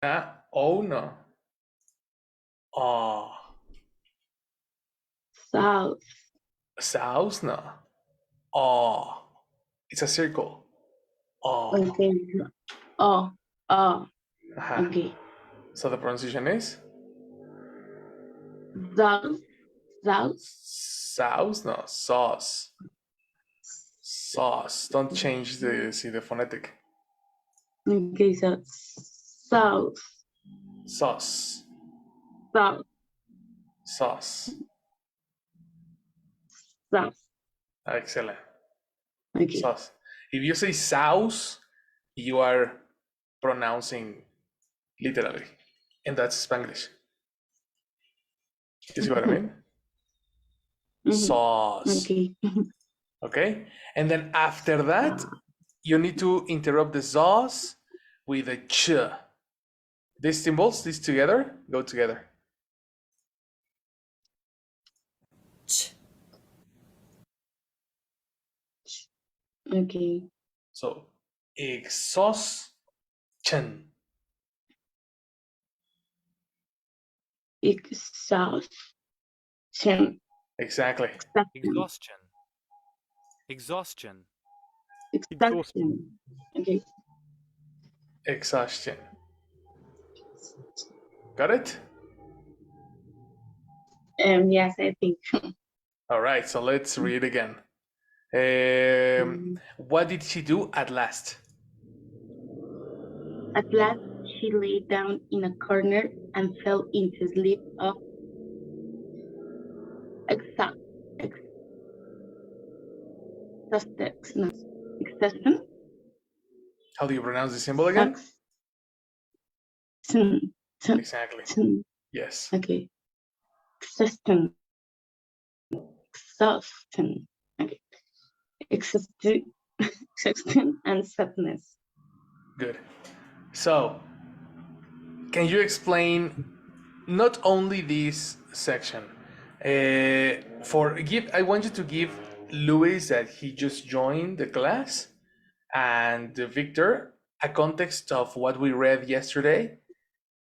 Oh no. Oh. South. South no. Oh. It's a circle. Oh. Okay. Oh. Oh. Uh-huh. Okay. So the pronunciation is South. South. South no. Sauce. Sauce. Don't change the phonetic. Okay. So south. Sauce. South. Sauce. South. Excellent. Okay. Sauce. If you say sauce, you are pronouncing literally, and that's Spanglish. You see what I mean? Sauce. Okay. Okay? And then after that, you need to interrupt the sauce with a ch. These symbols, these together, go together. Ch. Okay. So, exhaustion. Exhaustion. Exactly. Exhaustion. Exhaustion. Exhaustion. Okay. Exhaustion. Got it? Yes, I think. All right, so let's read again. What did she do at last? At last, she lay down in a corner and fell into sleep of exhaustion. How do you pronounce the symbol again? Exactly. Yes. Okay. Exhaustion. Okay. Exhaustion and sadness. Good. So, can you explain not only this section? I want you to give Luis that he just joined the class and Victor a context of what we read yesterday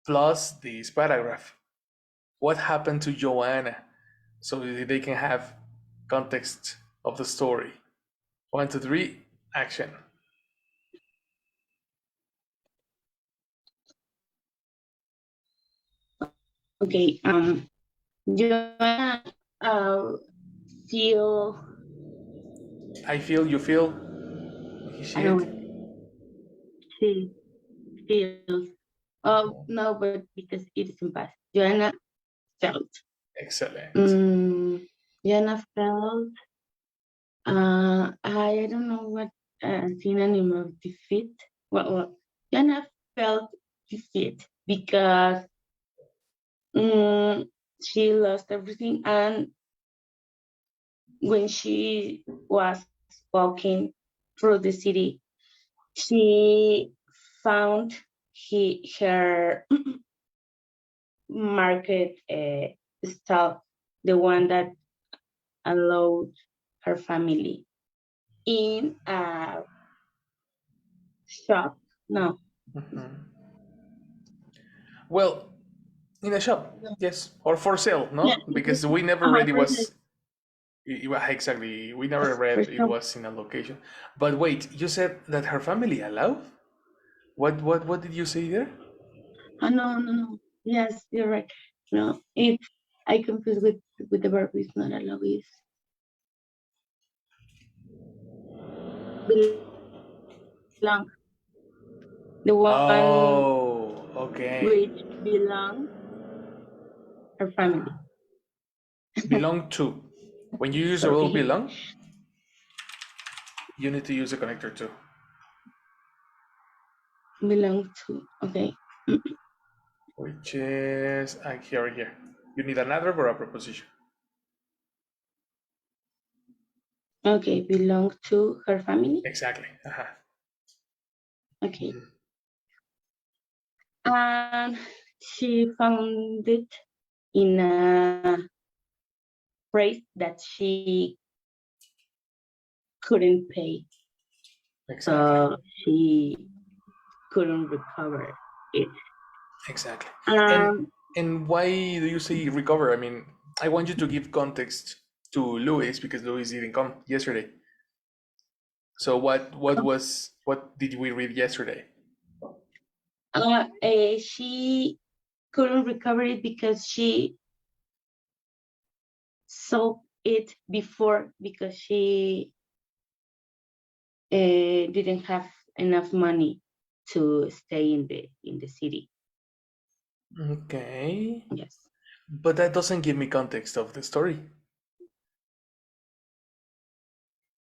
plus this paragraph. What happened to Joanna? So they can have context of the story. 1, 2, 3, action. Okay. Joanna feel. I feel, you feel, I don't know. She feels. Oh no, but because it is in past. Joanna felt. Excellent. Joanna felt. I don't know what synonym of defeat. Well, Joanna felt defeat because she lost everything, and when she was walking through the city, she found her market stall, the one that allowed her family in a shop. No. Well, in a shop, yes, or for sale, no? Yeah. Because we never read it was. Exactly, we never read it was in a location. But wait, you said that her family allowed? What did you say there? Oh no. Yes, you're right. No, it's I confused with the verb. It's not allow. It's belong. The one Okay. which belongs her family. Belong to. When you use the verb belong, you need to use a connector too. Belong to. Okay. Which is here. You need an adverb or a preposition. Okay, belong to her family. Exactly. Okay. And she found it in a price that she couldn't pay. Exactly. So she couldn't recover it. Exactly. Um, And why do you say recover? I mean, I want you to give context to Louis because Louis didn't come yesterday. So what did we read yesterday? she couldn't recover it because she sold it before because she didn't have enough money to stay in the city. Okay. Yes. But that doesn't give me context of the story.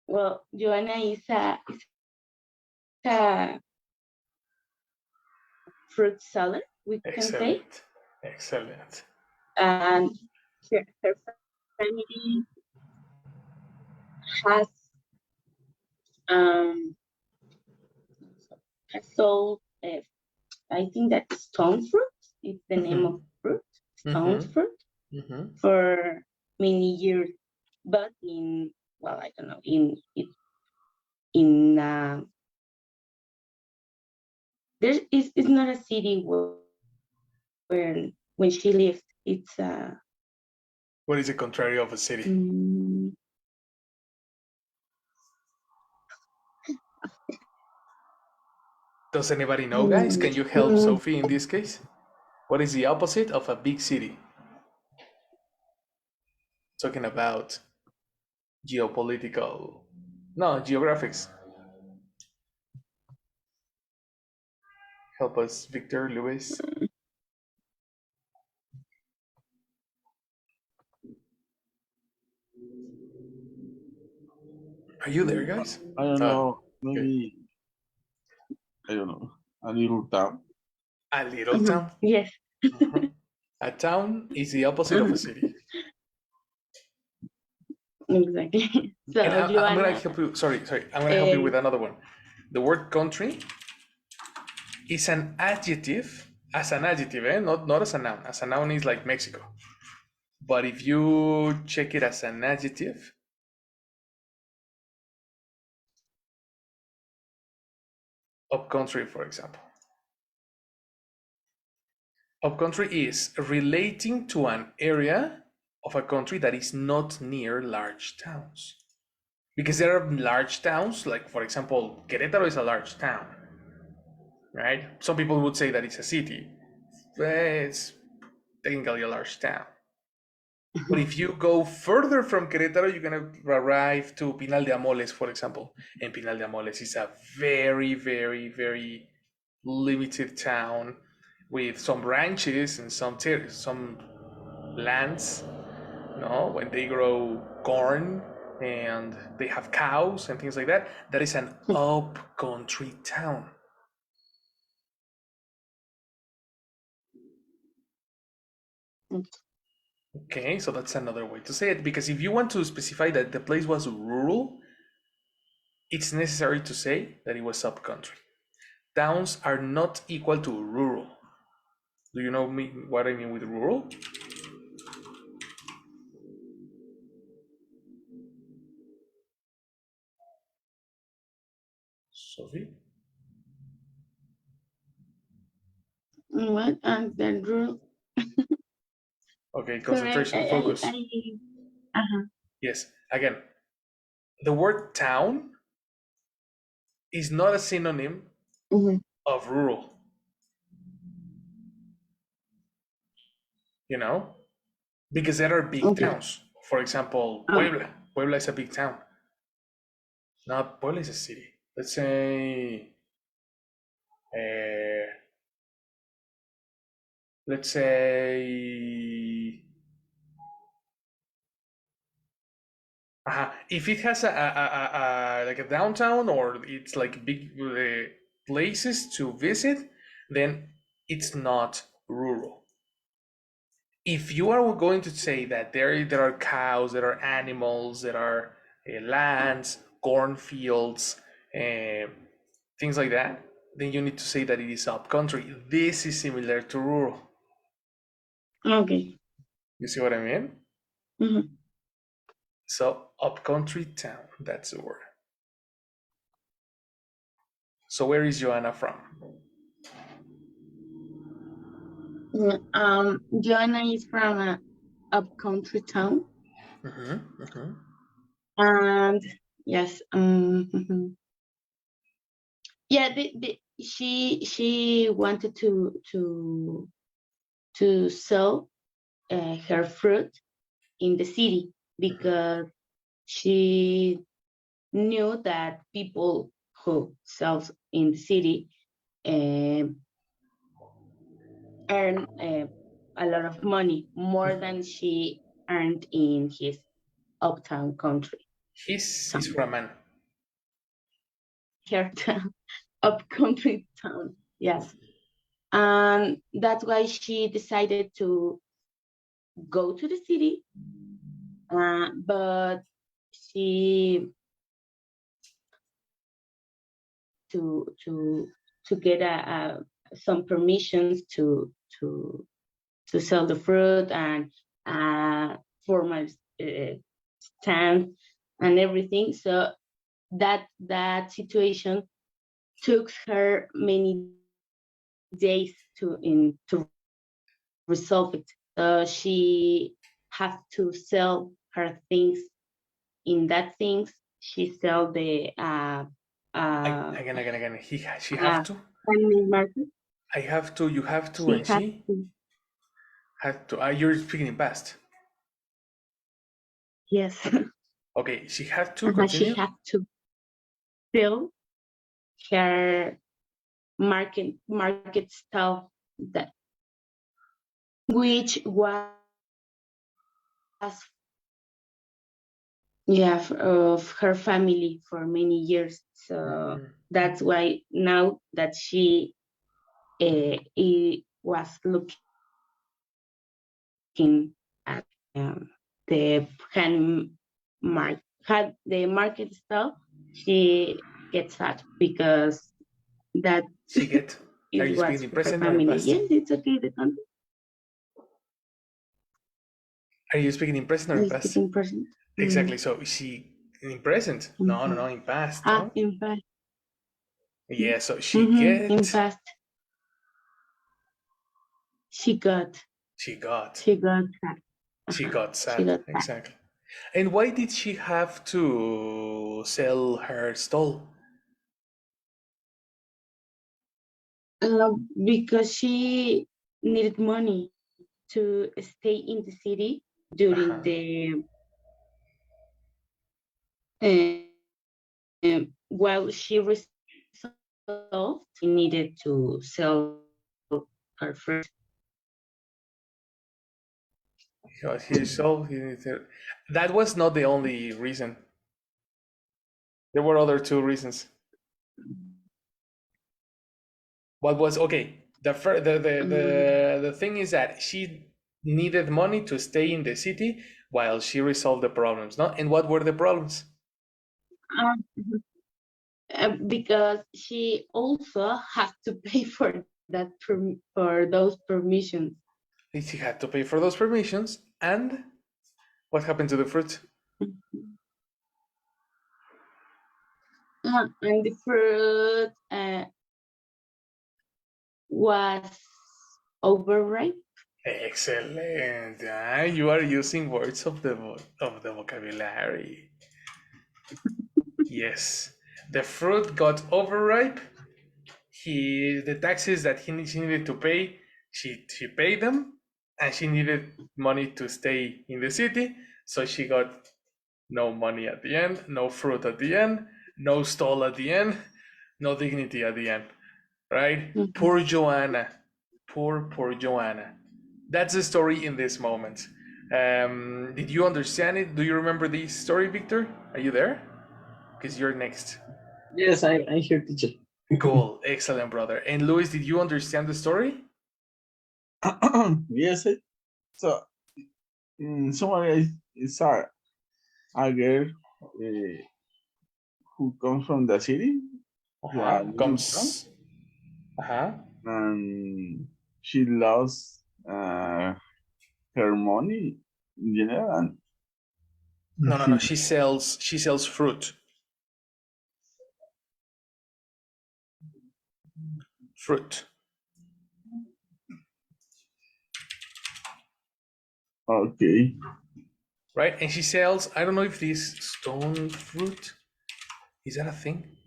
Well, Joanna is a fruit seller, we can say, Excellent. Excellent. and her family has um has sold. I think that stone fruit is the name of fruit, stone Mm-hmm. fruit, Mm-hmm. for many years, but in, well, I don't know, in there is it's not a city where when she lived, it's What is the contrary of a city? mm, Does anybody know, guys? mm, Can you help mm, Sophie in this case? What is the opposite of a big city? Talking about geopolitical, no, geographics. Help us, Victor, Luis. Are you there, guys? I don't know. Okay. Maybe I don't know. A little town. A little town. yes. Mhm. A town is the opposite of a city. Exactly. And So I'm gonna Joanna, help you. Sorry. I'm gonna help you with another one. The word country is an adjective, as an adjective, not as a noun. As a noun is like Mexico. But if you check it as an adjective, upcountry, for example. Upcountry is relating to an area of a country that is not near large towns. Because there are large towns, like for example, Querétaro is a large town, right? Some people would say that it's a city. It's technically a large town. But if you go further from Querétaro, you're gonna arrive to Pinal de Amoles, for example. And Pinal de Amoles is a very, very, very limited town with some ranches and some lands, when they grow corn and they have cows and things like that. That is an up country town. Okay, so that's another way to say it, because if you want to specify that the place was rural, it's necessary to say that it was up country. Towns are not equal to rural. Do you know what I mean with rural? Sophie? what the rule? Okay, Sorry, concentration, focus. uh-huh. Yes, again, the word town is not a synonym Mhm. of rural, you know, because there are big Okay. towns. For example, Puebla. Puebla is a big town. No, Puebla is a city. Let's say, uh, let's say, if it has like a downtown or it's like big places to visit, then it's not rural. If you are going to say that there are cows, there are animals, there are lands, cornfields, uh, things like that, then you need to say that it is upcountry. This is similar to rural. Okay. You see what I mean? Mm-hmm. So upcountry town, that's the word. So where is Joanna from? Joanna is from a up country town, and yes, yeah, she wanted to sell her fruit in the city because she knew that people who sells in the city earn a lot of money, more than she earned in his uptown country. He's from a man. Her up country town, yes. And that's why she decided to go to the city, but she to get some permissions to sell the fruit and formal stand and everything. So that situation took her many days to resolve it. So she has to sell her things. In that things, she sell the Again. She have to. handmade market. I have to. You have to, She and has she to, had to. You're speaking in past. yes, Okay, she had to continue. she has to sell her market stuff that which was of her family for many years. So that's why now that she was looking at the had the market stuff, she gets sad because that She get. Are it you was speaking in for her present or in family. past? Yes, it's okay. The country Are you speaking in present or in is past? speaking person. Exactly. So she in present? No, in past. No. In fact, Yeah. So she in get. fact, she got She got. she got sad. She got She sad. got sad. Exactly. And why did she have to sell her stall? Because she needed money to stay in the city during the while she resolved she needed to sell her fruit. He sold. That was not the only reason. There were other two reasons. What was okay? The thing is that she needed money to stay in the city while she resolved the problems. No, and what were the problems? Um, because she also has to pay for that for those permissions. She had to pay for those permissions, and what happened to the fruit? And the fruit was overripe. Excellent. You are using words of the vocabulary. Yes, the fruit got overripe. The taxes that she needed to pay, she paid them, and she needed money to stay in the city, so she got no money at the end, no fruit at the end, no stall at the end, no dignity at the end. Right? Poor Joanna. Poor Joanna. That's the story in this moment. Did you understand it? Do you remember the story, Victor? Are you there? Because you're next. Yes, I'm here, teacher. Cool. Excellent, brother. And Luis, did you understand the story? Yes. So, in summary, it's a girl who comes from the city, who are living from, Comes. Uh-huh. and she lost her money in general, and No. She sells fruit. Fruit. Okay. right? And she sells, I don't know if this stone fruit, is that a thing?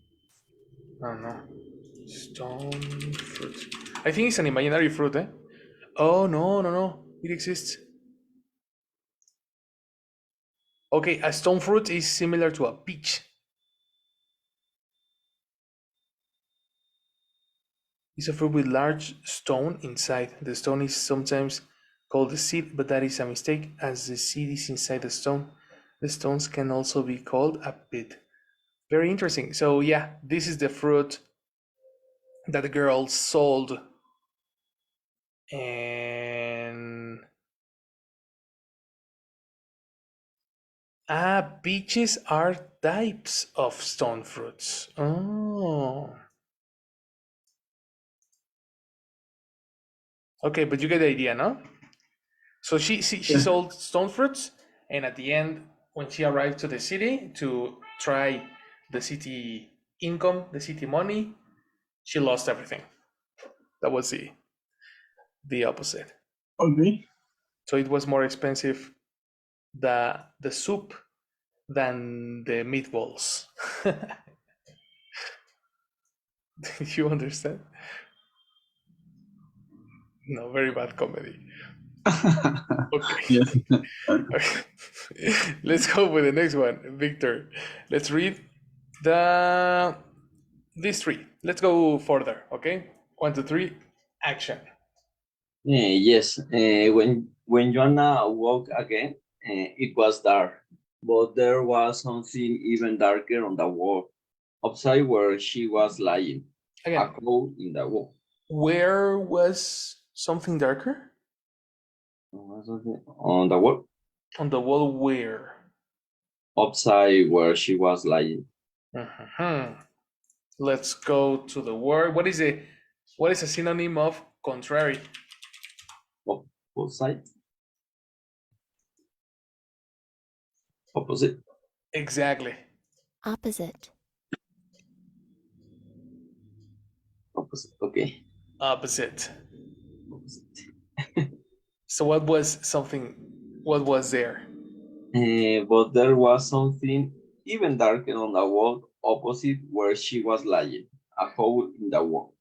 I don't know. Stone fruit. I think it's an imaginary fruit, eh? Oh, no. It exists. Okay, a stone fruit is similar to a peach. It's a fruit with large stone inside. The stone is sometimes called the seed, but that is a mistake as the seed is inside the stone. The stones can also be called a pit. Very interesting. So yeah, this is the fruit that the girl sold. And peaches are types of stone fruits. Oh. Okay, but you get the idea, no? So she Yeah. sold stone fruits, and at the end, when she arrived to the city to try the city income, the city money, she lost everything. That was the opposite. Okay. So it was more expensive the soup than the meatballs. You understand? No, very bad comedy. Okay. Yes. Okay. Let's go with the next one, Victor. Let's read the these three. Let's go further. Okay. 1, 2, 3. Action. Yes, when Joanna woke again, it was dark, but there was something even darker on the wall, outside where she was lying, a Again, hole in the wall. where was something darker? On the wall, On the wall where? outside where she was lying. Mhm. Let's go to the word. What is a synonym of contrary? Opposite, opposite, Exactly. Opposite. opposite. Okay, Opposite. opposite. So what was something? What was there? But there was something even darker on the wall opposite where she was lying, a hole in the wall.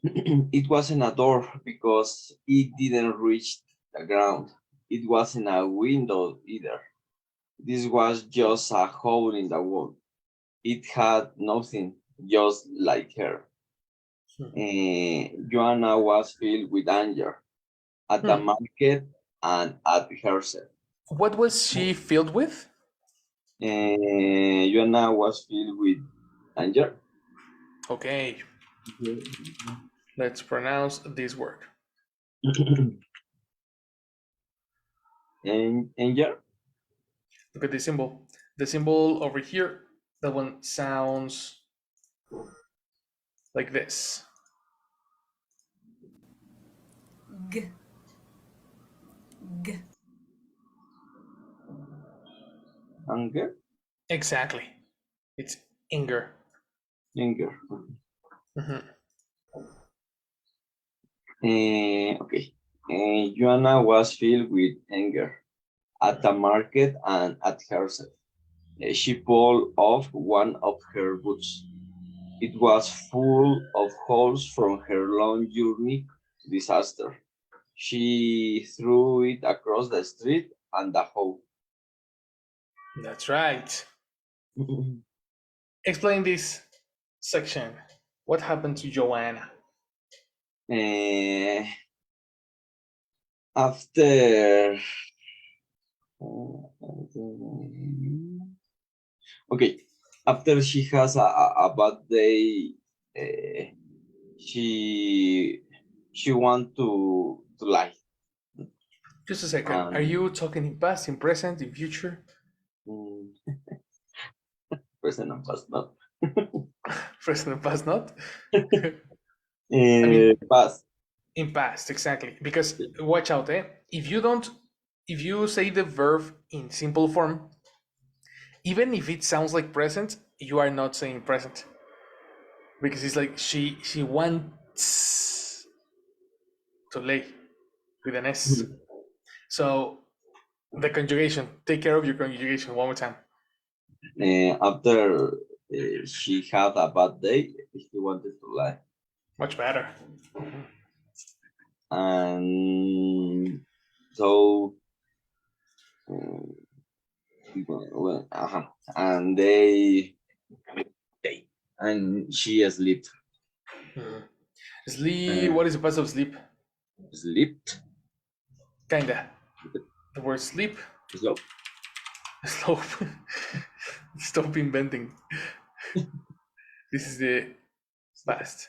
It wasn't a door because it didn't reach the ground. It wasn't a window either. This was just a hole in the wall. It had nothing, just like her. Joanna was filled with anger at the Hmm. market and at herself. What was she filled with? Joanna was filled with anger. Okay, let's pronounce this word. And anger. Look at the symbol. The symbol over here, that one sounds like this. G. G. Anger. Exactly. It's anger. Anger. Mhm. Okay. Joanna was filled with anger at the market and at herself. She pulled off one of her boots. It was full of holes from her long journey to disaster. She threw it across the street and the hole. That's right. Explain this section. What happened to Joanna? Eh, after okay, after she has a bad day, uh, she she want to lie. Just a second. Are Um, you talking in past, in present, in future? mm, present and past, not. Present and past, not? I mean, Past. in past, exactly. Because watch out, eh? If you say the verb in simple form, even if it sounds like present, you are not saying present because it's like she wants to lay with an S. So the conjugation. Take care of your conjugation one more time. After she had a bad day, he wanted to lie. Much better. And so, and and she slept. Sleep. What is the past of sleep? Slept. Kinda. The word sleep. Slow. Slope. Stop inventing. This is the past.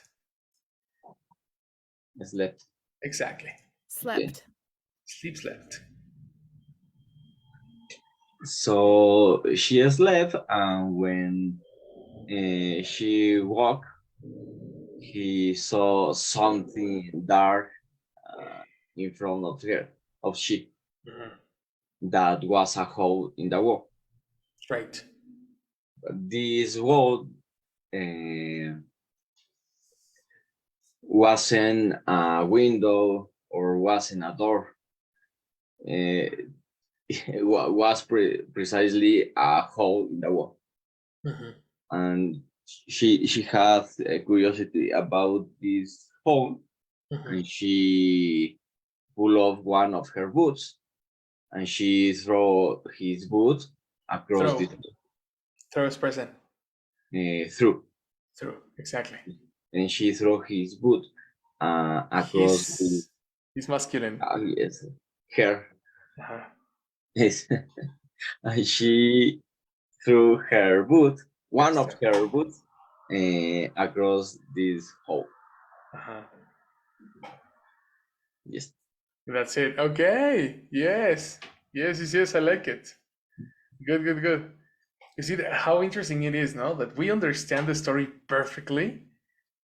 Slept. Exactly. Slept. Sleep, slept. So she slept, and when she woke, he saw something dark in front of her, of she. That was a hole in the wall. Right. This wall wasn't a window or wasn't a door. It was precisely a hole in the wall. And she had a curiosity about this hole, and she pulled off one of her boots, and she threw his boot across Throw. Throw is present. Through, Exactly. and she threw his boot across the He's masculine. yes, her. Uh-huh. Yes. And she threw her boot, one of her boots, across this hole. Uh-huh. Yes. That's it. Okay. Yes. Yes. I like it. Good. You see how interesting it is, no? That we understand the story perfectly,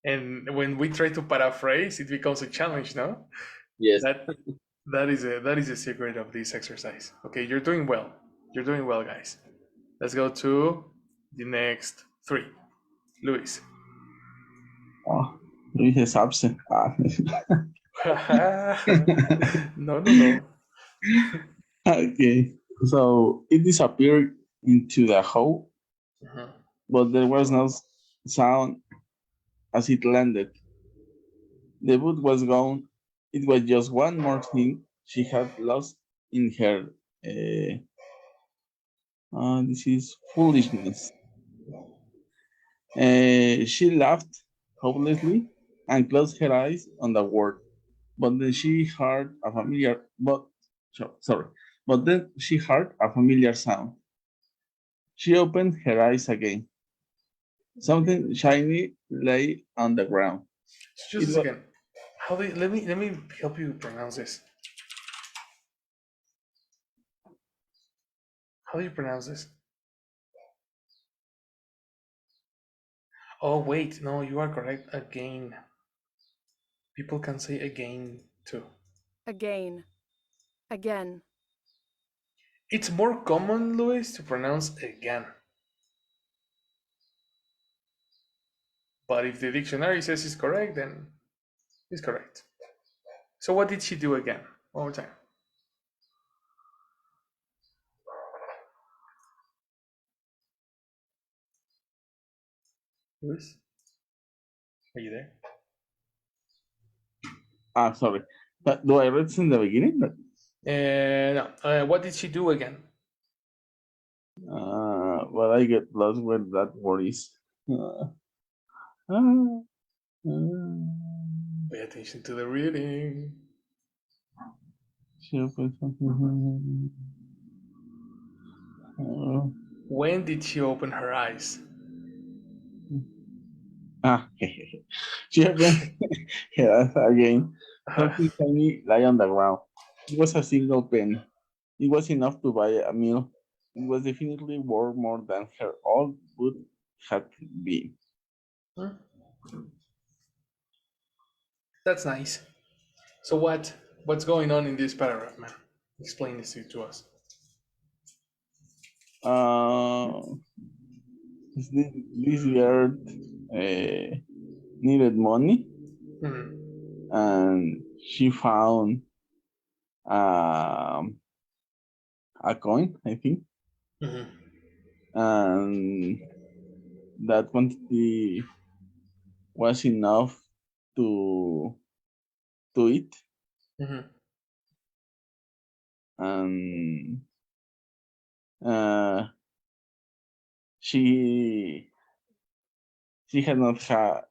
and when we try to paraphrase, it becomes a challenge, no? Yes. That is a secret of this exercise. Okay, you're doing well. You're doing well, guys. Let's go to the next three. Luis. Oh, Luis is absent. No. Okay, so it disappeared into the hole, but there was no sound as it landed. The boot was gone. It was just one more thing she had lost in her. This is foolishness. She laughed hopelessly and closed her eyes on the word. But then she heard a familiar. But then she heard a familiar sound. She opened her eyes again. Something shiny lay on the ground. Just a second. Let me help you pronounce this. How do you pronounce this? Oh wait, no, you are correct. Again. People can say again too. Again. Again. It's more common, Luis, to pronounce again. But if the dictionary says it's correct, then it's correct. So what did she do again? One more time. Luis? Are you there? Sorry. Do I read this in the beginning? No. What did she do again? But I get lost where that word is. Pay attention to the reading. When did she open her eyes? She opened her eyes again. Something tiny lay on the ground. It was a single penny. It was enough to buy a meal. It was definitely worth more than her old boot had been. That's nice. So what's going on in this paragraph, man? Explain this to us. This girl needed money, and she found a coin, I think, Mhm. and that quantity was enough to eat, Mhm. and uh, she had not had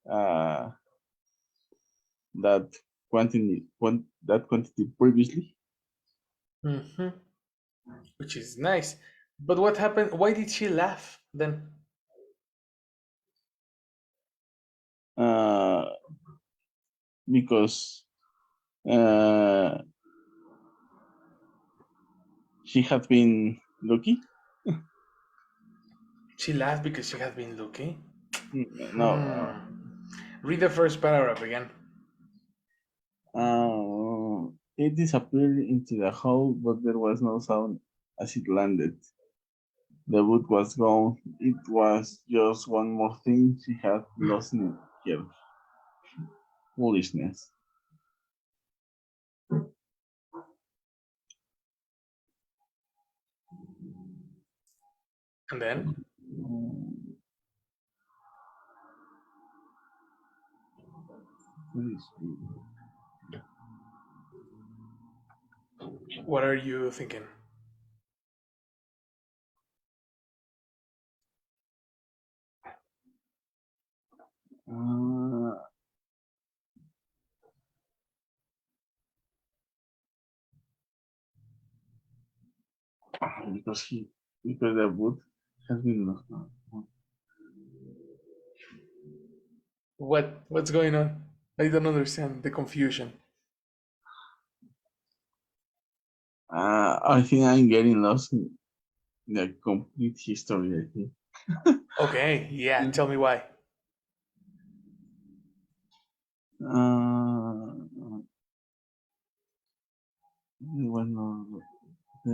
uh, that quantity previously. Mhm. Which is nice. But what happened? Why did she laugh then? Uh, because uh, she had been lucky. She laughed because she had been lucky. No, Read the first paragraph again. it disappeared into the hole, but there was no sound as it landed. The boot was gone. It was just one more thing she had lost in her foolishness. And then? What are you thinking? Because the boot has been lost. What's going on? I don't understand the confusion. I think I'm getting lost in the complete history. I think. Okay, yeah, tell me why. There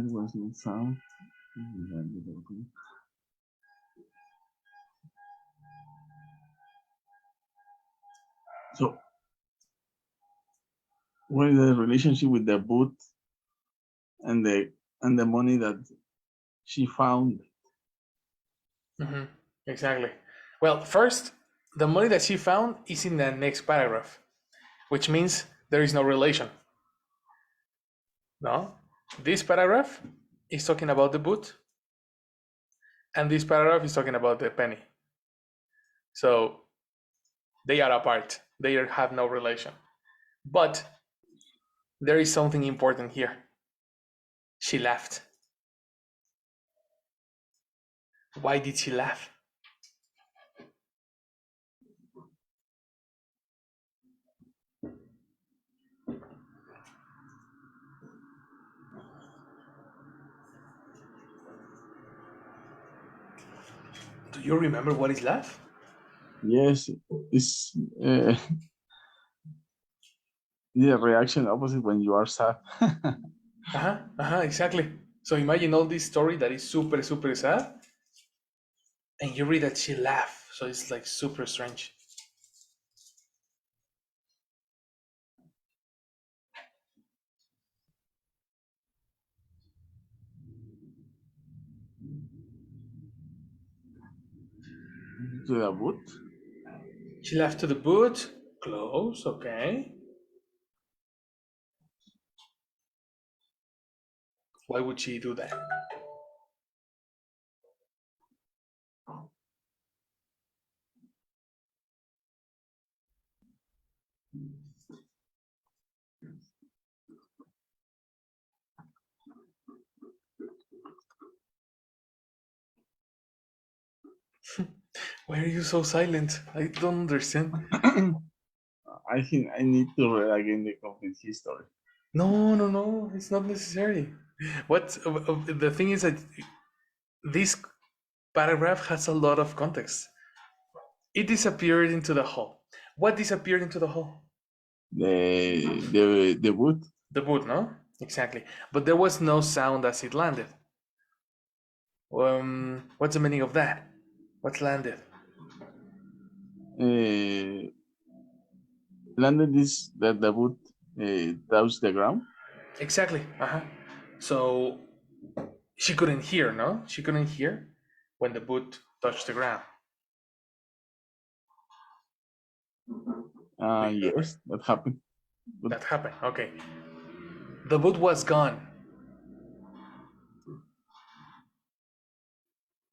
was no sound. So, what is the relationship with the boot and the money that she found? Hmm. Exactly. Well, first, the money that she found is in the next paragraph, which means there is no relation. No? This paragraph is talking about the boot, and this paragraph is talking about the penny. So they are apart, they have no relation. But there is something important here. She laughed. Why did she laugh? Do you remember what is laugh? Yes, it's the reaction opposite when you are sad. Exactly. So imagine all this story that is super, super sad, and you read that she laughed. So it's like super strange. To the boot. She laughed to the boot. Close, okay. Why would she do that? Why are you so silent? I don't understand. I think I need to read again the complete history. No, it's not necessary. What the thing is that this paragraph has a lot of context. It disappeared into the hole. What disappeared into the hole? The boot. The boot, no? Exactly. But there was no sound as it landed. What's the meaning of that? What's landed? Landed is that the boot touched the ground. Exactly. Uh-huh. So she couldn't hear, no? She couldn't hear when the boot touched the ground. Yes, that happened. That happened. Okay. The boot was gone.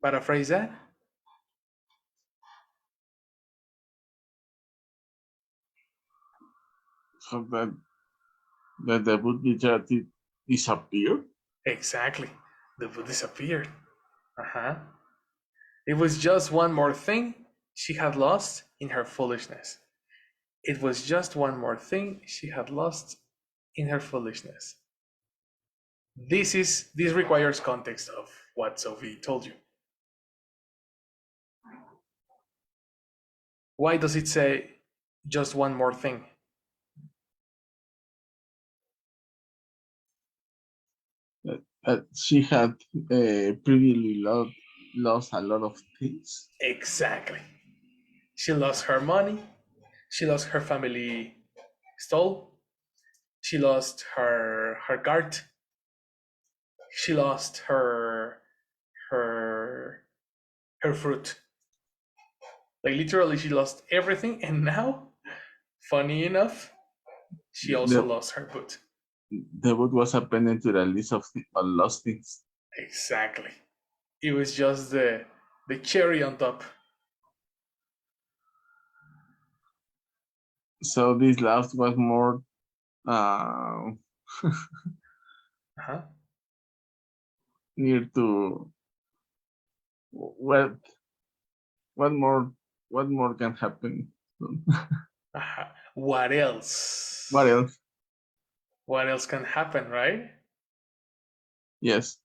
Paraphrase that. So that the boot literally disappeared. Exactly. The boot disappeared. Uh-huh. It was just one more thing she had lost in her foolishness. It was just one more thing she had lost in her foolishness. This requires context of what Sophie told you. Why does it say just one more thing? She had previously lost a lot of things. Exactly. She lost her money. She lost her family stole. She lost her cart. She lost her her fruit. Like literally, she lost everything, and now, funny enough, she also The, lost her boot. the boot was appended to the list of lost things. Exactly. It was just the cherry on top. So this last was more uh, Uh-huh. near to well, what more can happen? Uh-huh. What else? What else? What else can happen, right? Yes,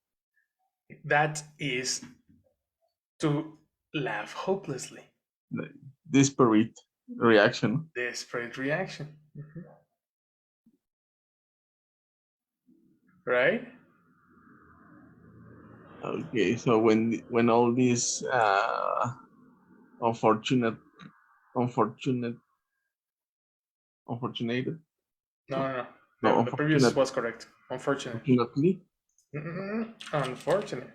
That is to laugh hopelessly. the disparate reaction. Desperate reaction. Mhm. Right? Okay, so when all these unfortunate unfortunate unfortunate No, no no, no. no The previous unfortunate was correct. Unfortunate. unfortunately Unfortunate.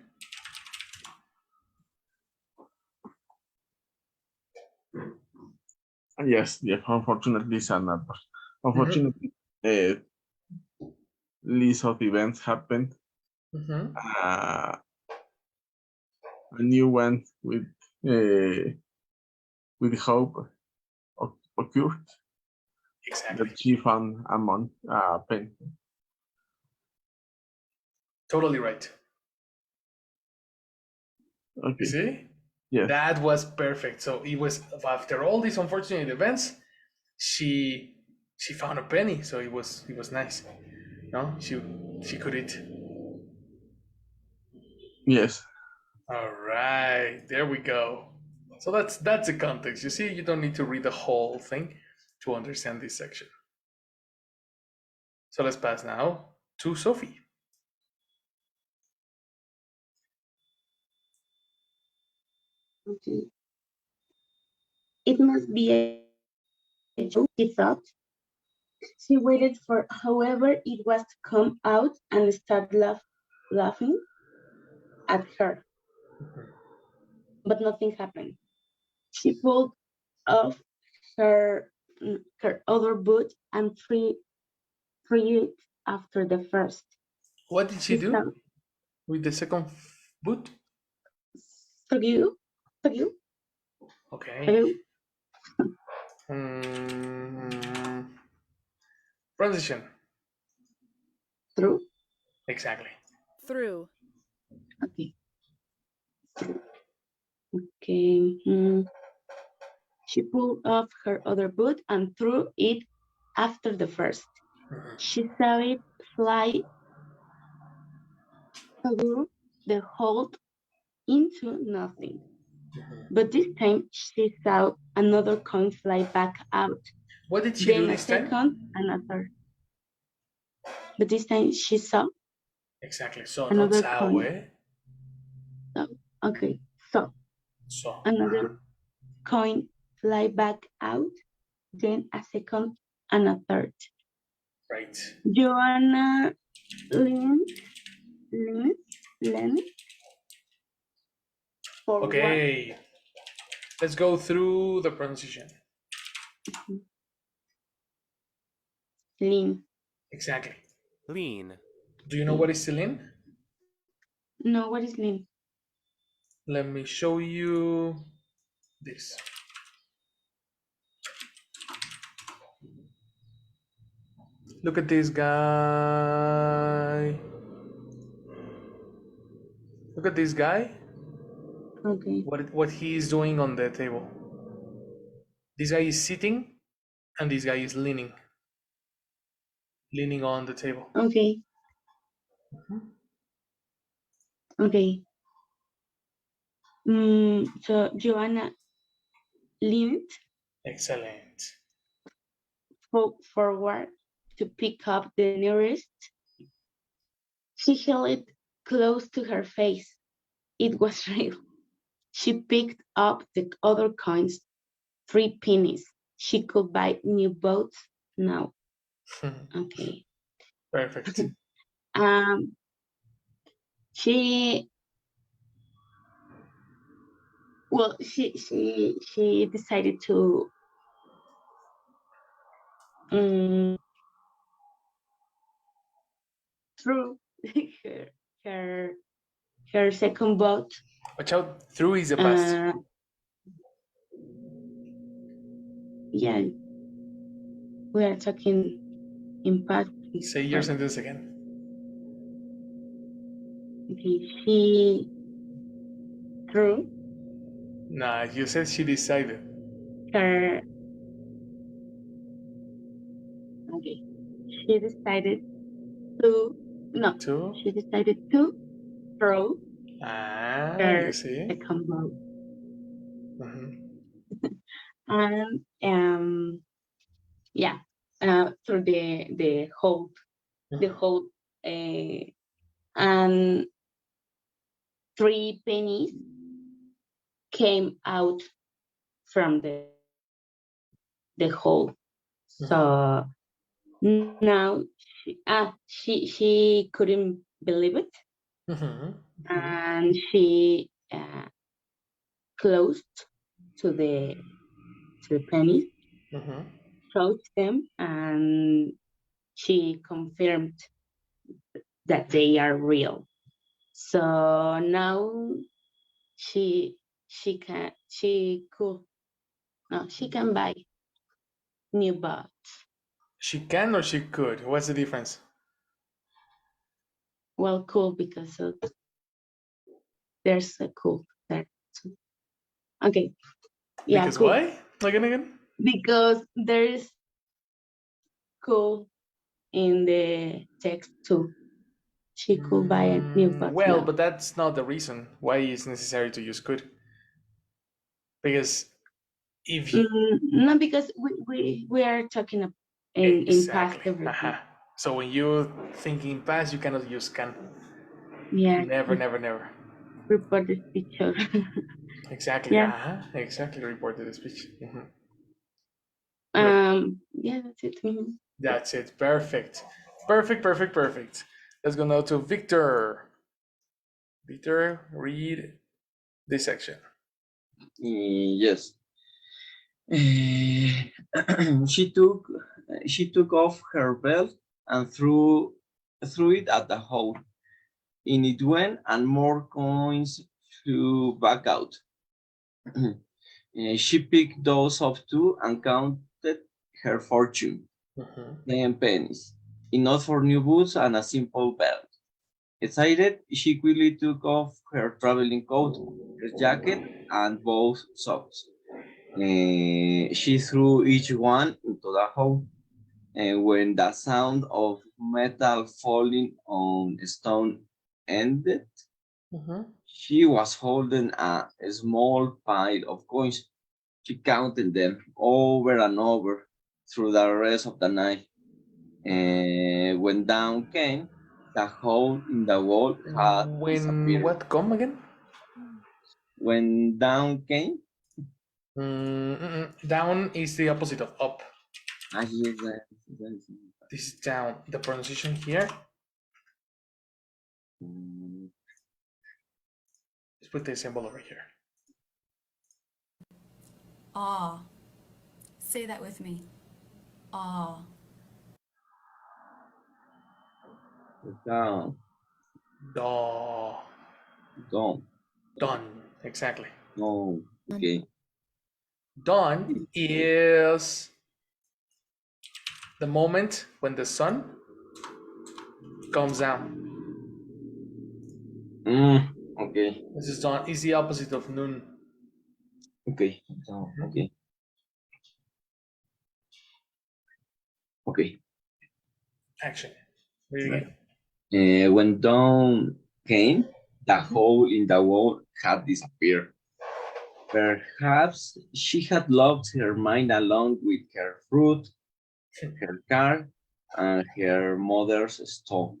yes, unfortunately is another. Mhm. Unfortunately, list of events happened. Mhm. A new one uh, with hope occurred Exactly. that she found among pen. Totally right. You Okay, see? yes, That was perfect. So it was after all these unfortunate events, she found a penny. So it was nice. No, she could eat. yes. All right, there we go. So that's the context. You see, you don't need to read the whole thing to understand this section. So let's pass now to Sophie. Okay. It must be a joke, she thought. She waited for whoever it was to come out and start laughing at her, but nothing happened. She pulled off her other boot and threw it after the first. What did she She saw do with the second boot? threw, threw, Okay. threw, Mm, transition. threw. Exactly. Through. Okay. Okay. She pulled off her other boot and threw it after the first. Mhm. She saw it fly through the hole into nothing. But this time she saw another coin fly back out. What did she do Then a this time? second and a third. But this time she saw Exactly. So not another sao, coin. eh? So, okay, so So. another coin fly back out. Then a second and a third. Right. Joanna Lent, lent, lent, forward, Okay, let's go through the pronunciation. lean. Exactly. lean, Do you know what is lean? No, what is lean? Let me show you this. Look at this guy. Look at this guy. Okay, What he is doing on the table. This guy is sitting, and this guy is leaning on the table. okay, okay. So Joanna leaned Excellent. forward to pick up the nearest. She held it close to her face. It was real. She picked up the other coins, 3 pennies. She could buy new boats now. Okay. Perfect. Um, she she decided to through her her her second boat. Watch out. Through is the past. Yeah, we are talking in past. Say your sentence again. Okay, she threw Nah, you said she decided. her. Okay, she decided to no. To? She decided to throw her You see? second boat, Mhm. and yeah, through the whole and 3 pennies came out from the hole. So now she couldn't believe it, and she closed to the pennies, touched them, and she confirmed that they are real. So now she can buy new bots. She can or she could? What's the difference? Well, cool because there's a cool there. Okay, yeah, Because cool. why? Again? Because there's cool in the text too. She could buy a new box Well, now. but that's not the reason why it's necessary to use could. Because if you No, because we are talking in past exactly, everything. so when you think in past, you cannot use can. Yeah, Never, never, never. report the picture. Exactly. Yeah. Exactly. Reported the speech. Yeah, that's it. That's it. Perfect. Perfect. Perfect. Perfect. Let's go now to Victor. Victor, read this section. Yes. She took off her belt and threw it at the hole. In it went, and more coins flew back out. She picked those up too and counted her fortune, 10 pennies, enough for new boots and a simple belt. Excited, she quickly took off her traveling coat, her jacket, and both socks. She threw each one into the hole, and when the sound of metal falling on stone ended, she was holding a small pile of coins. She counted them over and over through the rest of the night. And when down came, the hole in the wall had When disappeared. what come again? When down came, Down is the opposite of up. yes, This is down. The pronunciation here Mm, Let's put the symbol over here. Awe. Say that with me. Awe. Down. Do. Don't. Done. Exactly. No. Okay. Dawn is the moment when the sun comes down. Okay. This is dawn. Is the opposite of noon. Okay. Down. Okay. Okay. Action. Very Right. good. When dawn came, the hole in the wall had disappeared. Perhaps she had lost her mind along with her fruit, her car, and her mother's stove.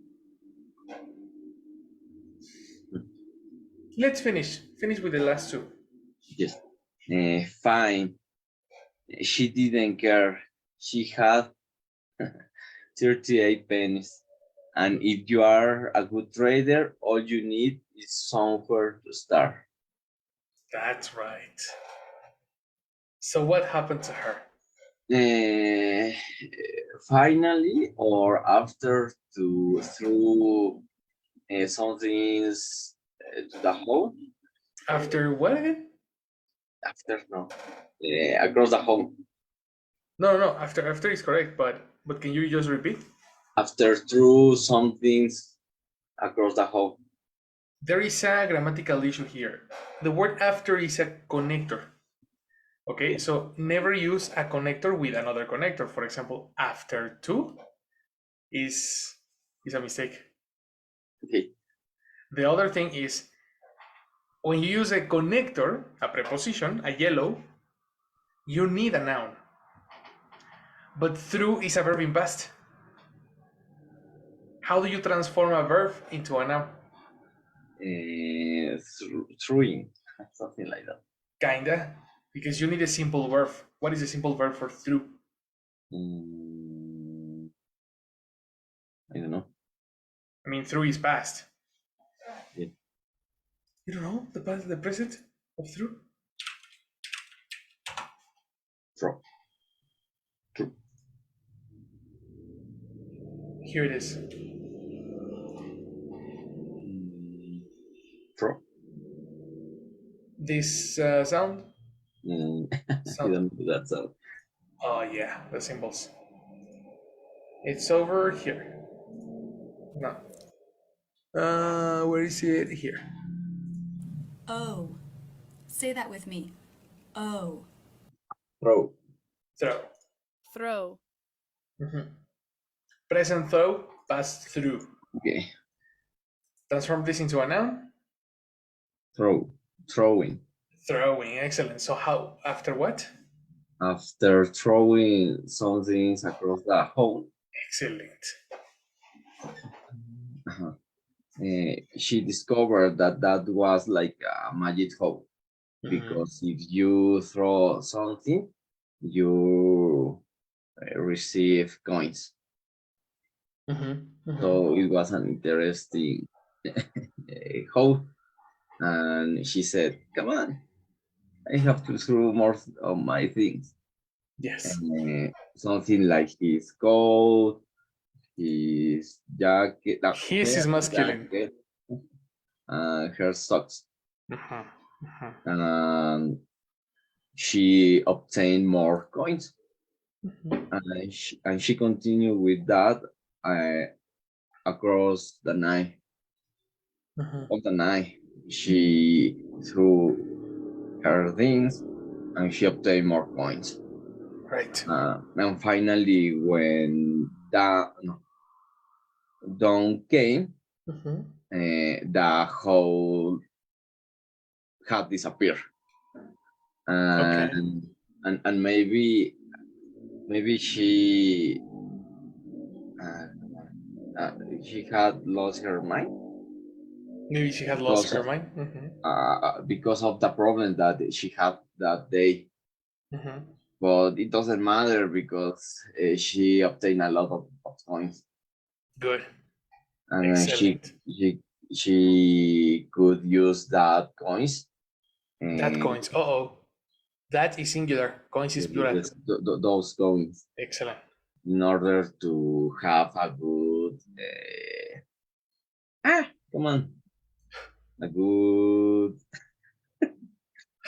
Let's finish. Finish with the last two. Yes. Fine. She didn't care. She had 38 pennies. And if you are a good trader, all you need is somewhere to start. That's right. So what happened to her? Uh, Finally, or after to through something to the hole, After what again? after no, across the hole, No. After is correct, but can you just repeat? after through some things across the hole. There is a grammatical issue here. The word after is a connector. Okay, so never use a connector with another connector. For example, after to is a mistake. Okay. The other thing is when you use a connector, a preposition, a yellow, you need a noun. But through is a verb in past. How do you transform a verb into a noun? Throwing, something like that. Kinda, because you need a simple verb. What is a simple verb for through? I don't know. I mean, through is past. Yeah. You don't know the past, the present of through? Throw. True. Here it is. Throw. This sound? You Sound. don't do that sound. Oh yeah, the symbols. It's over here. No. Where is it? Here. Oh. Say that with me. Oh. Throw. Throw. Throw. Present throw, past through. Okay. Transform this into a noun. Throw. Throwing. Throwing. Excellent. So how? After what? After throwing some things across the hole, Excellent. she discovered that was like a magic hole. Because if you throw something, you receive coins. So it was an interesting hole. And she said, come on, I have to throw more of my things. Yes. Something like his coat, his jacket, His is her masculine. jacket, her socks. And she obtained more coins. And she continued with that across the night. Of the night, she threw her things and she obtained more coins. Right. And finally, when dawn came, the whole had disappeared. And maybe she had lost her mind. Maybe she had lost her mind. Because of the problem that she had that day. But it doesn't matter because she obtained a lot of coins. Good. And Excellent. she could use that coins. That coins. Uh-oh. That is singular. Coins is plural. Those coins Excellent. in order to have a good. Come on, a good.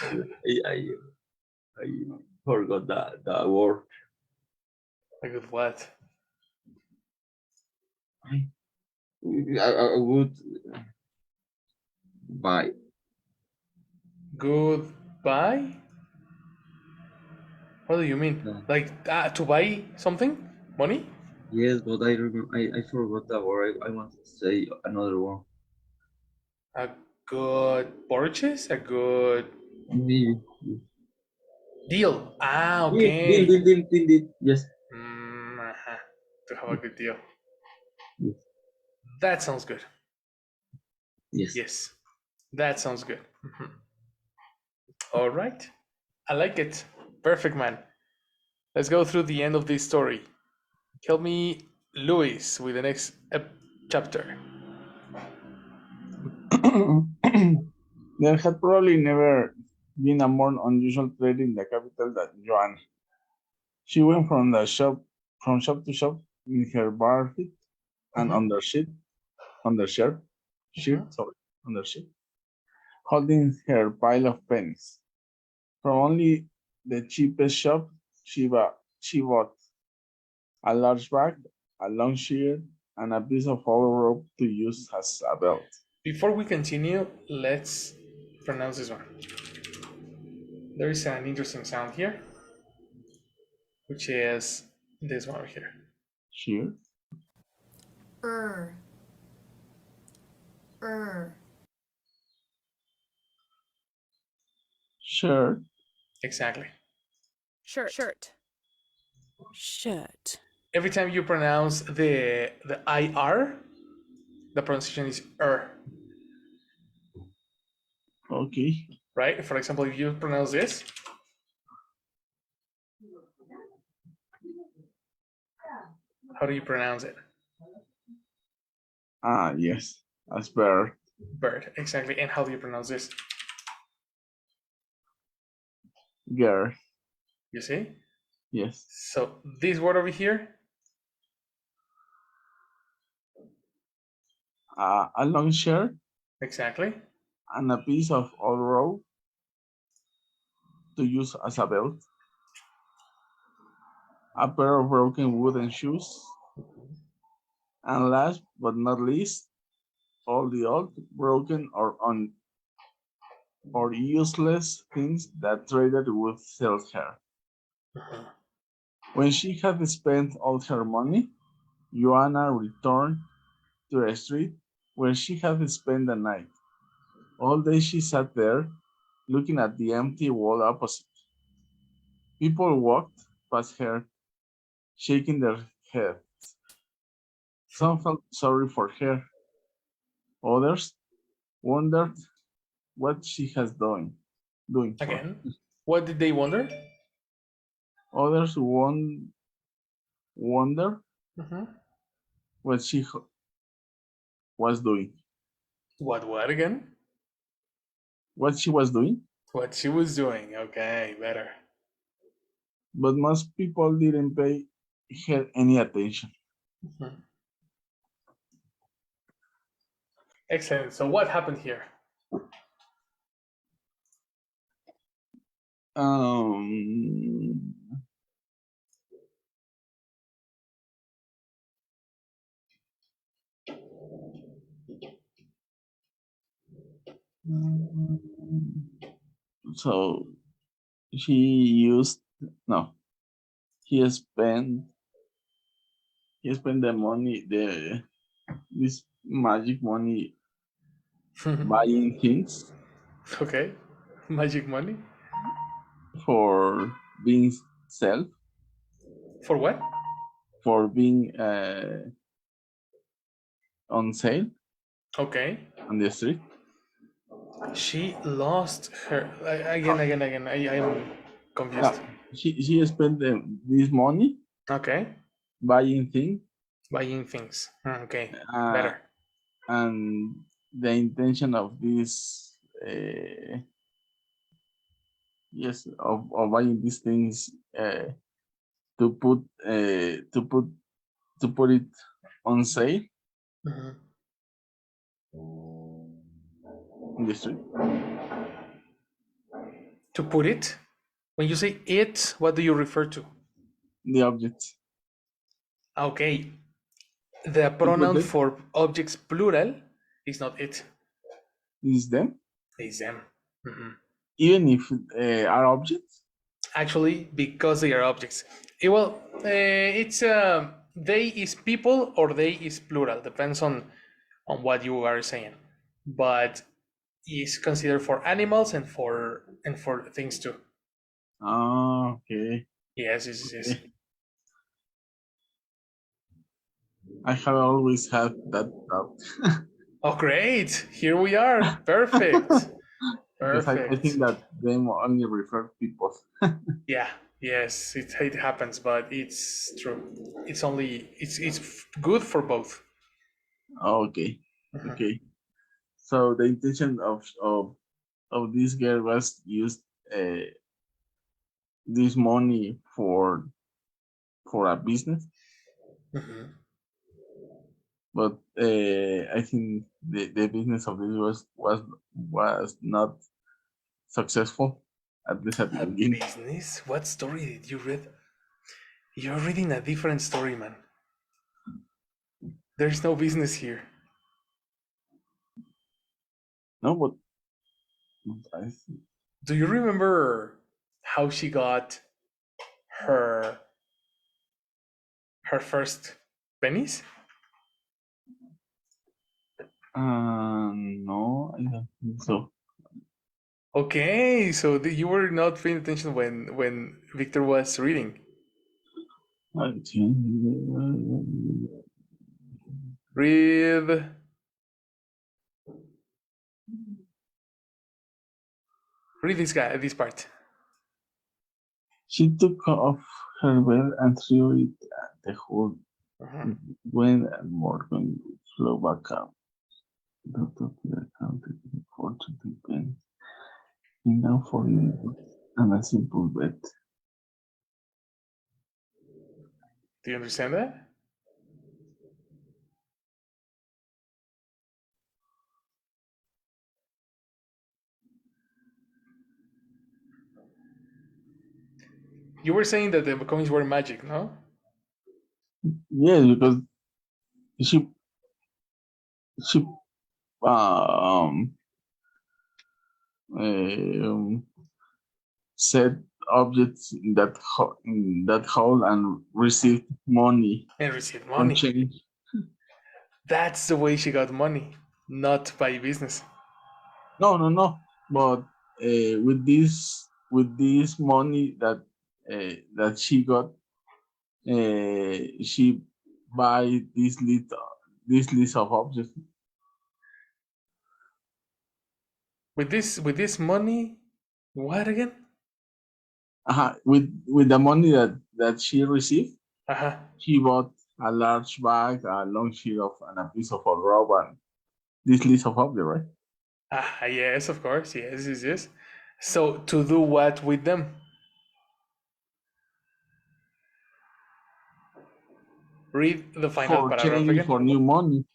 I forgot the word. A good what? A good buy. Goodbye? What do you mean? No. Like to buy something? Money? Yes, but I remember. I forgot the word. I want to say another one. A good purchase? A good Maybe. deal. Ah, Deal, deal, okay. deal, deal, deal, deal. Yes. To have a good deal. Yes. That sounds good. Yes. Yes. That sounds good. All right. I like it. Perfect, man. Let's go through the end of this story. Help me, Luis, with the next chapter. There had probably never been a more unusual trade in the capital than Joanna. She went from shop to shop in her bare feet and undershirt, holding her pile of pennies. From only the cheapest shop, she bought a large bag, a long shear, and a piece of old rope to use as a belt. Before we continue, let's pronounce this one. There is an interesting sound here, which is this one over here. Shear. Er. Shirt. Exactly. Shirt. Every time you pronounce the IR, the pronunciation is Okay. right? For example, if you pronounce this, how do you pronounce it? Yes. As bird. Bird, exactly. And how do you pronounce this? Girl. You see? Yes. So this word over here, A long shirt exactly. and a piece of old rope to use as a belt. A pair of broken wooden shoes. And last but not least, all the old, broken, or useless things that traded would sell her. When she had spent all her money, Joanna returned to the street where she had spent the night. All day she sat there, looking at the empty wall opposite. People walked past her, shaking their heads. Some felt sorry for her. Others wondered what she was doing. Again, what did they wonder? Others wondered what she was doing. What again? What she was doing. What she was doing. Okay, better. But most people didn't pay her any attention. Excellent. So what happened here? So he spent the money, this magic money buying things Okay. Magic money? for being self, For what? for being on sale Okay. on the street. She lost her again. I am confused. She spent this money Okay. buying things Buying things. Okay. uh, Better. and the intention of this, of buying these things, to put it on sale in the street. To put it, when you say it, what do you refer to? The objects. Okay, the put pronoun it. for objects plural is not it, Is them, it's them. Mhm. even if are objects. Actually, because they are objects. It's they is people or they is plural, depends on what you are saying, but is considered for animals and for things too. Ah, okay. Yes, yes, yes. Okay. I have always had that doubt. Oh, great! Here we are. Perfect. Because I Perfect. think that they only refer people. Yeah. Yes, it happens, but it's true. It's good for both. Okay. Mhm. Okay. So the intention of this girl was use this money for a business, Mhm. but I think the business of this was not successful, at least at the A beginning. business? What story did you read? You're reading a different story, man. There's no business here. No, but I Do you remember how she got her first pennies? no, I don't think so. Okay, so you were not paying attention when Victor was reading. I think, Read. Read this part. she took off her belt and threw it at the hole. Uh-huh. When and Morgan would flow back up. Dr. Peter counted for 20 pence. Enough for you and a simple bet. Do you understand that? You were saying that the coins were magic, no? Yes, because she um, um set objects in that hole and received money And received on money. change. That's the way she got money, not by business. No. But with this money that she got, she buy this list of objects. With this money, what again? With the money that she received, Uh-huh. she bought a large bag, a long sheet and a piece of a rope, and this list of objects, right? Ah, yes, of course. Yes. So to do what with them? Read the final For paragraph changing again. for new money,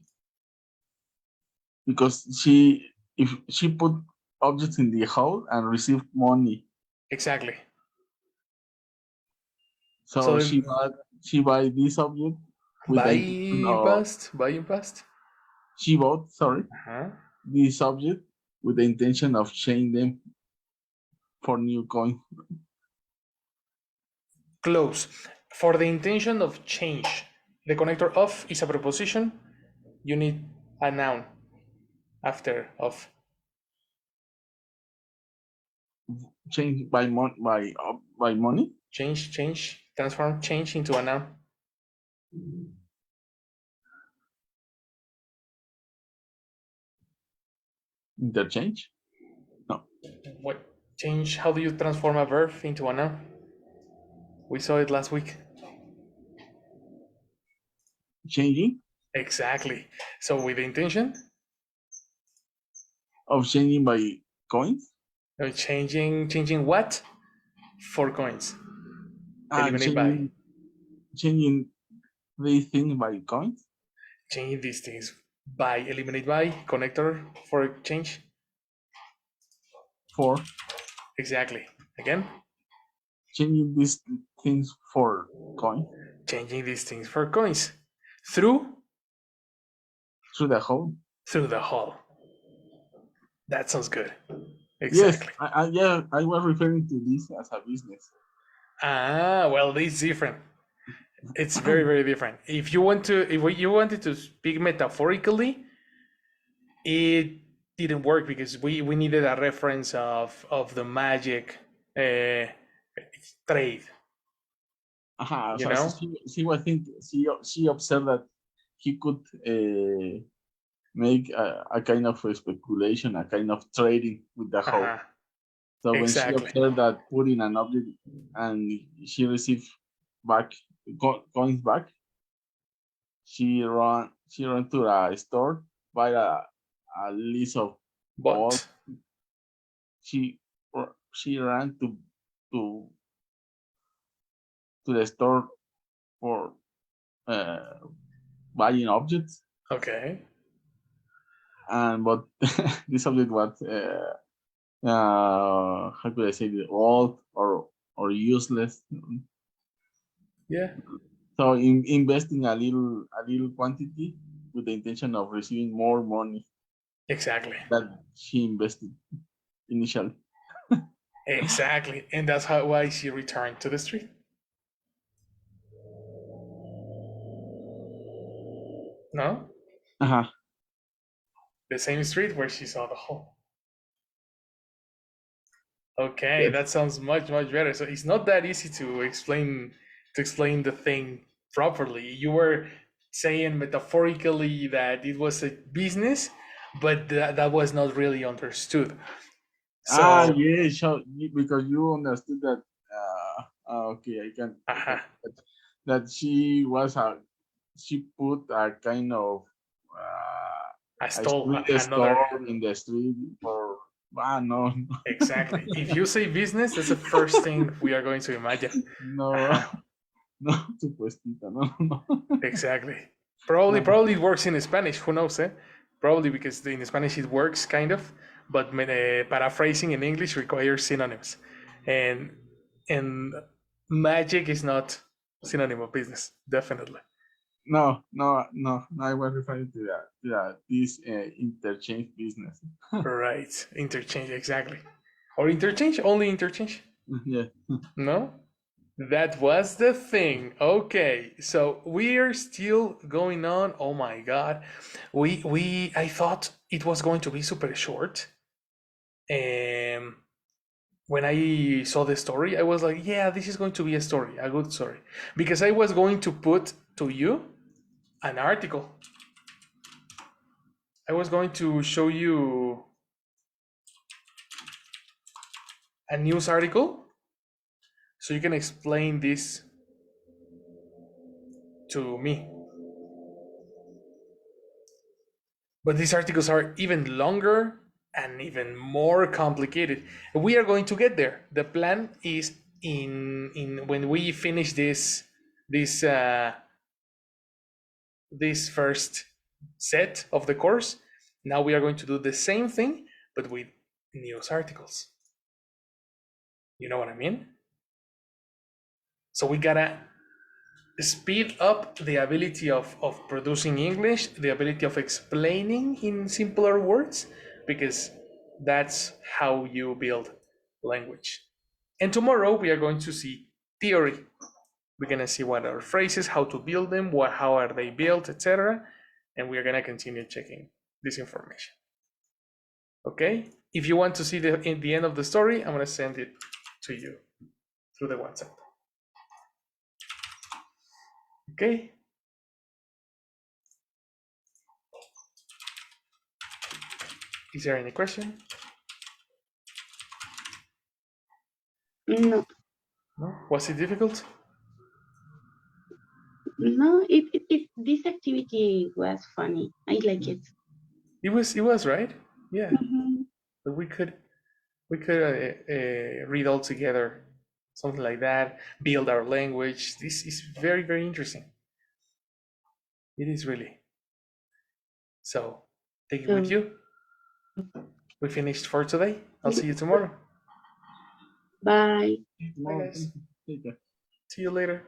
because if she put objects in the hole and received money, Exactly. so So she buy this object with the intention of buy in past. she bought Uh-huh. this object with the intention of changing them for new coin. Close. For the intention of change, the connector of is a preposition. You need a noun after of. Change by money. Change, transform change into a noun. Interchange. No. What change? How do you transform a verb into a noun? We saw it last week. Changing. Exactly. So with the intention, Of changing by coins? Changing what? For coins. Eliminate by. Changing these things by coins? Changing these things by. Eliminate by. Connector for change. For Exactly. Again. changing these things for coins? Changing these things for coins. Through Through the hole? through the hall. That sounds good. Yes, Exactly. I was referring to this as a business. Ah, well, it's different. It's very, very different. If you wanted to speak metaphorically, it didn't work because we needed a reference of the magic trade. Ajá, o You sea, know? she observed that he could make a kind of a speculation, a kind of trading with the hoe. Uh-huh. So when Exactly. she observed that putting an object and she received back coins back, she ran to a store, buy a list of all. But She she ran to the store for buying objects, okay. and but this object was how could I say it, old or useless. Yeah. So investing a little quantity with the intention of receiving more money Exactly. that she invested initially. Exactly. And that's why she returned to the street. No? Uh-huh. The same street where she saw the hole. Okay, Yes. that sounds much, much better. So it's not that easy to explain the thing properly. You were saying metaphorically that it was a business, but that was not really understood. So Yeah, sure. Because you understood that. Okay, I can. That she put a kind of I a stole street another. store in the street for no. Exactly. If you say business, that's the first thing we are going to imagine. No, no, supuestita, no. Exactly. Probably it works in Spanish. Who knows? Probably because in Spanish it works kind of, but paraphrasing in English requires synonyms, and magic is not synonym of business. Definitely. No. I was referring to this interchange business. Right. Interchange. Exactly. Or interchange. Only interchange. Yeah. No. That was the thing. Okay, so we're still going on. Oh my god, I thought it was going to be super short. When I saw the story, I was like, yeah, this is going to be a story, a good story, because I was going to put to you an article. I was going to show you a news article so you can explain this to me. But these articles are even longer and even more complicated. We are going to get there. The plan is in when we finish this this first set of the course. Now we are going to do the same thing, but with news articles. You know what I mean? So we gotta speed up the ability of producing English, the ability of explaining in simpler words, because that's how you build language. And tomorrow we are going to see theory. We're gonna see what are phrases, how to build them, how are they built, etc. And we are gonna continue checking this information. Okay? If you want to see the end of the story, I'm gonna send it to you through the WhatsApp. Okay? Is there any question? No, No? Was it difficult? no, this activity was funny. I like it. It was right. Yeah, Mhm. but we could read all together, something like that. Build our language. This is very very interesting. It is really. So take it with So, you. We finished for today. I'll see you tomorrow. bye. Bye, guys. Take care. See you later.